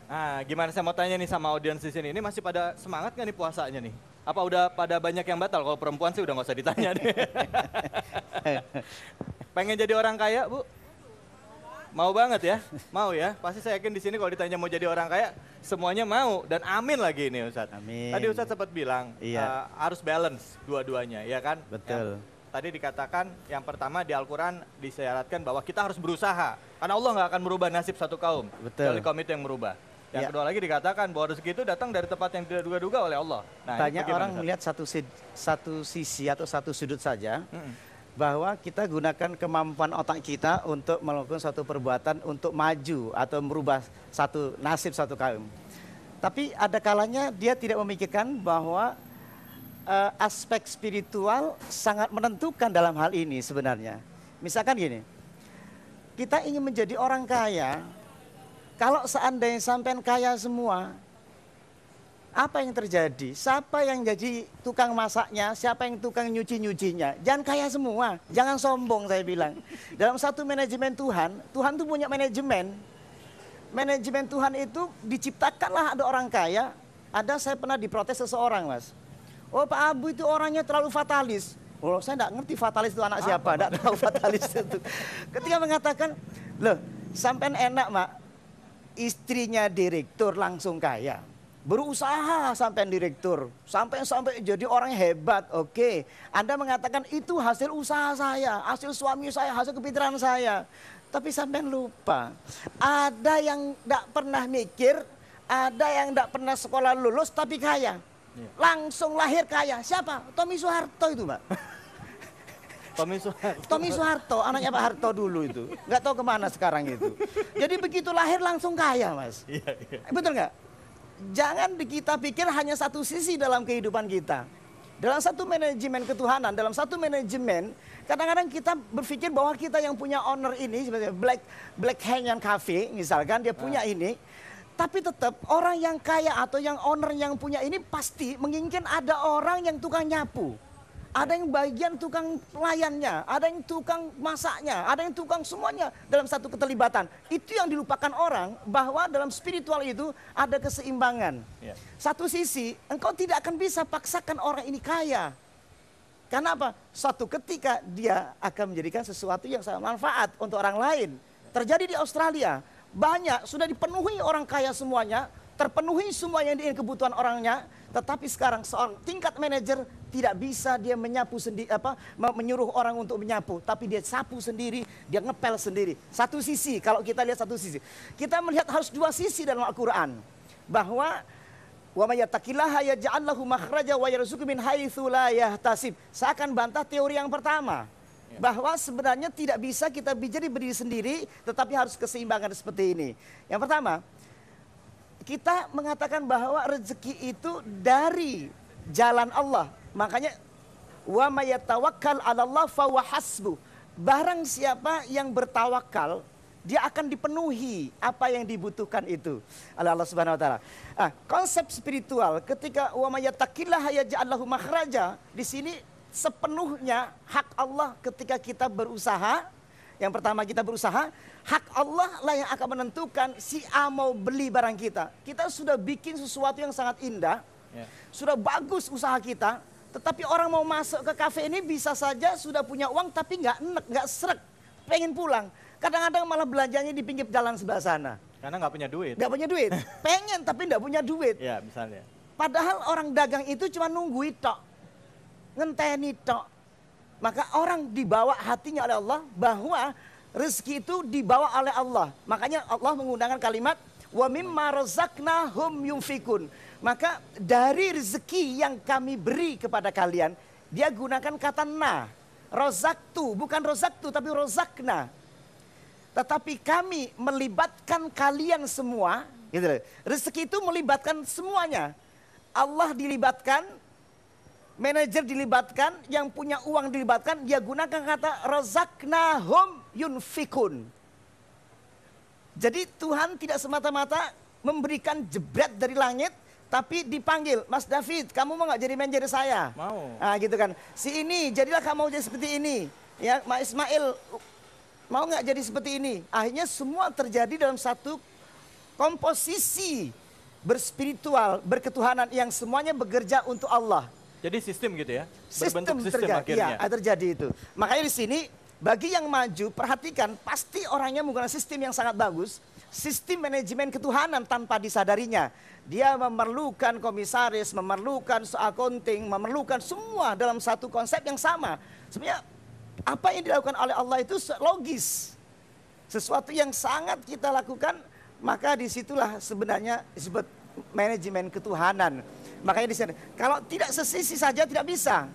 Nah, gimana saya mau tanya nih sama audiens di sini, ini masih pada semangat nggak nih puasanya nih? Apa udah pada banyak yang batal? Kalau perempuan sih udah nggak usah ditanya deh. Pengen jadi orang kaya, Bu? Mau banget ya? Mau ya? Pasti saya yakin di sini kalau ditanya mau jadi orang kaya, semuanya mau dan amin lagi ini Ustadz. Amin. Tadi Ustadz sempat bilang Iya. harus balance dua-duanya, ya kan? Betul. Tadi dikatakan yang pertama di Al-Quran disyaratkan bahwa kita harus berusaha. Karena Allah nggak akan merubah nasib satu kaum. Betul. Kecuali kaum itu yang merubah. Yang Ya. kedua lagi dikatakan bahwa rezeki itu datang dari tempat yang tidak duga-duga oleh Allah. Nah, ini Banyak bagaimana, orang Ustaz? melihat satu sisi atau satu sudut saja, Mm-mm. bahwa kita gunakan kemampuan otak kita untuk melakukan suatu perbuatan untuk maju atau merubah satu nasib satu kaum. Tapi ada kalanya dia tidak memikirkan bahwa aspek spiritual sangat menentukan dalam hal ini sebenarnya. Misalkan gini, kita ingin menjadi orang kaya, kalau seandainya sampean kaya semua, apa yang terjadi? Siapa yang jadi tukang masaknya? Siapa yang tukang nyuci-nyucinya? Jangan kaya semua, jangan sombong saya bilang. Dalam satu manajemen Tuhan, Tuhan tuh punya manajemen. Manajemen Tuhan itu diciptakanlah ada orang kaya. Saya pernah diprotes seseorang, Mas. Oh, Pak Abu itu orangnya terlalu fatalis. Oh, saya enggak ngerti fatalis itu anak siapa, enggak tahu fatalis itu. Ketika mengatakan, loh, sampean enak, Mak. Istrinya direktur langsung kaya. Berusaha sampai direktur, sampai jadi orang hebat. Oke, Anda mengatakan itu hasil usaha saya, hasil suami saya, hasil kepintaran saya. Tapi sampai lupa, ada yang tidak pernah mikir, ada yang tidak pernah sekolah lulus tapi kaya. Langsung lahir kaya. Siapa? Tommy Soeharto itu, Mbak. Tommy Soeharto, anaknya Pak Harto dulu itu. Nggak tahu kemana sekarang itu. Jadi begitu lahir langsung kaya, Mas. Betul nggak? Jangan kita pikir hanya satu sisi dalam kehidupan kita. Dalam satu manajemen ketuhanan, dalam satu manajemen, kadang-kadang kita berpikir bahwa kita yang punya owner ini, seperti Black Canyon Cafe, misalkan dia punya ini, tapi tetap orang yang kaya atau yang owner yang punya ini pasti menginginkan ada orang yang tukang nyapu. Ada yang bagian tukang pelayannya, ada yang tukang masaknya, ada yang tukang semuanya dalam satu keterlibatan. Itu yang dilupakan orang, bahwa dalam spiritual itu ada keseimbangan. Satu sisi, engkau tidak akan bisa paksakan orang ini kaya. Karena apa? Suatu ketika dia akan menjadikan sesuatu yang sangat manfaat untuk orang lain. Terjadi di Australia, banyak sudah dipenuhi orang kaya semuanya, terpenuhi semua yang diingin kebutuhan orangnya, tetapi sekarang seorang tingkat manajer tidak bisa dia menyapu sendiri, menyuruh orang untuk menyapu, tapi dia sapu sendiri, dia ngepel sendiri. Satu sisi, kalau kita lihat satu sisi, kita melihat harus dua sisi dalam Al-Quran, bahwa wa may yattaqillaha yaj'al lahu makhraja wa yarzuqhu min haitsu la yahtasib. Saya akan bantah teori yang pertama, bahwa sebenarnya tidak bisa kita jadi berdiri sendiri, tetapi harus keseimbangan seperti ini. Yang pertama, kita mengatakan bahwa rezeki itu dari jalan Allah. Makanya wa may yatawakkal 'alallah fa huwa hasbuh. Barang siapa yang bertawakal, dia akan dipenuhi apa yang dibutuhkan itu oleh Allah Subhanahu wa taala. Konsep spiritual ketika wa may yattaqillaha yaj'al lahu makhraja, di sini sepenuhnya hak Allah ketika kita berusaha. Yang pertama kita berusaha, hak Allah lah yang akan menentukan si A mau beli barang kita. Kita sudah bikin sesuatu yang sangat indah, sudah bagus usaha kita, tetapi orang mau masuk ke kafe ini bisa saja sudah punya uang tapi nggak srek, pengen pulang. Kadang-kadang malah belanjanya di pinggir jalan sebelah sana. Karena nggak punya duit. Nggak punya duit, pengen tapi nggak punya duit. Ya, misalnya. Padahal orang dagang itu cuma nunggu tok, ngenteni tok. Maka orang dibawa hatinya oleh Allah bahwa rezeki itu dibawa oleh Allah. Makanya Allah menggunakan kalimat wa mimma razaqnahum yunfikun. Maka dari rezeki yang kami beri kepada kalian, dia gunakan kata na. Rozaktu, bukan rozaktu tapi rozakna. Tetapi kami melibatkan kalian semua, gitu. Rezeki itu melibatkan semuanya. Allah dilibatkan, manajer dilibatkan, yang punya uang dilibatkan, dia gunakan kata razaqnahum yunfikun. Jadi Tuhan tidak semata-mata memberikan jebret dari langit, tapi dipanggil, Mas David, kamu mau nggak jadi manajer saya? Mau. Gitu kan. Si ini, jadilah kamu jadi seperti ini. Ya, Mas Ismail, mau nggak jadi seperti ini? Akhirnya semua terjadi dalam satu komposisi berspiritual, berketuhanan yang semuanya bekerja untuk Allah. Jadi sistem gitu ya? Sistem Berbentuk sistem terjadi, akhirnya. ya, terjadi itu. Makanya di sini bagi yang maju, perhatikan pasti orangnya menggunakan sistem yang sangat bagus. Sistem manajemen ketuhanan tanpa disadarinya. Dia memerlukan komisaris, memerlukan accounting, memerlukan semua dalam satu konsep yang sama. Sebenarnya apa yang dilakukan oleh Allah itu logis. Sesuatu yang sangat kita lakukan, maka disitulah sebenarnya disebut manajemen ketuhanan. Makanya di sini, kalau tidak sesisi saja tidak bisa.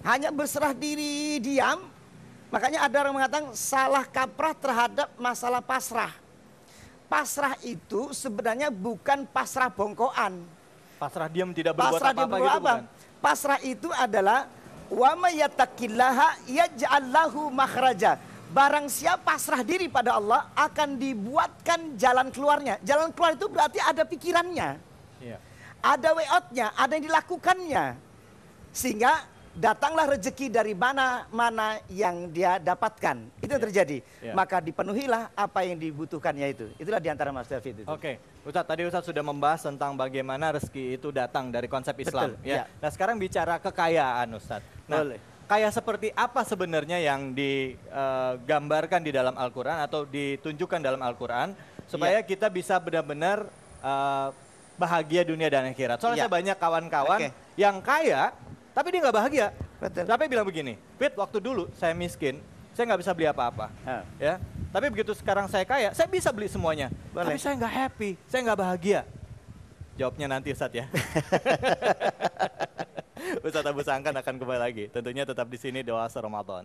Hanya berserah diri, diam. Makanya ada orang mengatakan salah kaprah terhadap masalah pasrah. Pasrah itu sebenarnya bukan pasrah bongkoan. Pasrah diam tidak berbuat Pasrah apa-apa dia gitu bukan? Pasrah itu adalah wa may yattaqillaha yaj'al lahu makhraja. Barang siapa pasrah diri pada Allah akan dibuatkan jalan keluarnya. Jalan keluar itu berarti ada pikirannya. Iya. Ada way out-nya, ada yang dilakukannya. Sehingga datanglah rezeki dari mana-mana yang dia dapatkan. Itu yang terjadi. Yeah. Maka dipenuhilah apa yang dibutuhkannya itu. Itulah diantara Mas David itu. Oke, Ustadz, tadi Ustadz sudah membahas tentang bagaimana rezeki itu datang dari konsep Islam. Betul, Ya. ya. Nah sekarang bicara kekayaan Ustadz. Nah, Boleh. kaya seperti apa sebenarnya yang digambarkan di dalam Al-Quran atau ditunjukkan dalam Al-Quran supaya kita bisa benar-benar bahagia dunia dan akhirat. Soalnya Iya. saya banyak kawan-kawan Oke. yang kaya tapi dia nggak bahagia. Betul. Tapi bilang begini, Fit, waktu dulu saya miskin, saya nggak bisa beli apa-apa. Ya, tapi begitu sekarang saya kaya, saya bisa beli semuanya. Boleh. Tapi saya nggak happy, saya nggak bahagia. Jawabnya nanti Ustadz ya. Ustadz Abu Sangkan akan kembali lagi. Tentunya tetap di sini Doa Ramadan.